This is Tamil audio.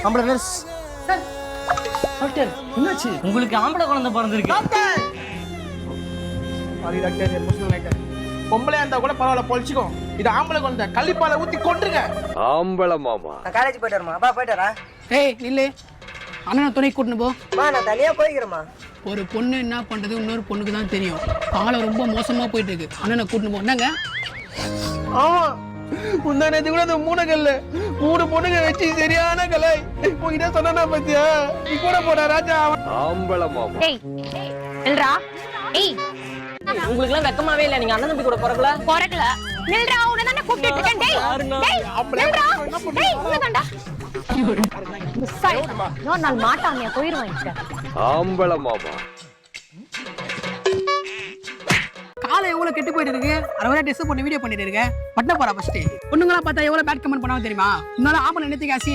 ஆம்பளை நர்ஸ். டாக்டர் என்னாச்சு? உங்களுக்கு ஆம்பளை குழந்தை பிறந்திருக்கு. சாரி டாக்டர், எமோஷனல் ஆயிட்டேன். பொம்பளையா இருந்தா கூட பரவாயில்ல, பொழிச்சுக்கோ. இது ஆம்பளை குழந்தை, கள்ளிப்பாலை ஊத்தி கொண்டுருங்க. ஆம்பளை மாமா. நான் காலேஜ் போயிட்டு வரமா? அப்பா போயிட்டு வரா? ஏய் நில்லு, அண்ணனை துணை கூட்டின்னு போ. நான் தனியா போய்க்கிறேம்மா. ஒரு பொண்ணு என்ன பண்றது இன்னொரு பொண்ணுக்கு தான் தெரியும். காலம் ரொம்ப மோசமா போயிட்டு இருக்கு. அண்ணனை கூட்டின்னு போ. என்னங்க? ஆமா, முந்தானது கூட அந்த மூணு பொண்ணுங்க வச்சு சரியான கலை உங்ககிட்ட சொன்னா பத்தியா? நீ கூட போடா ராஜா. ஆம்பளை மாமா. ஏய் நில்றா. ஏய் உங்களுக்கு எல்லாம் வெக்கமாவே இல்ல, நீங்க அண்ணன் தம்பி கூட பிறக்கல. நில்றா, உன்னை தானே கூப்பிட்டு இருக்கேன். டேய் நில்றா. டேய் உன்னதான்டா. இன்னொரு நாள் மாட்டாங்க, போயிருவாங்க. ஆம்பளை மாமா. காலை எவ்வளவு கெட்டு போயிட்டு இருக்கு. அரை டெஸ்ட் போட்டு வீடியோ பண்ணிட்டு இருக்க. பட்ட போறா ஃபர்ஸ்ட். பொண்ணுங்களா பார்த்தா எவ்வளவு பேட் கமெண்ட் பண்ணாலும் தெரியுமா? உன்னால ஆம்பளை நினைத்துக்கு அசி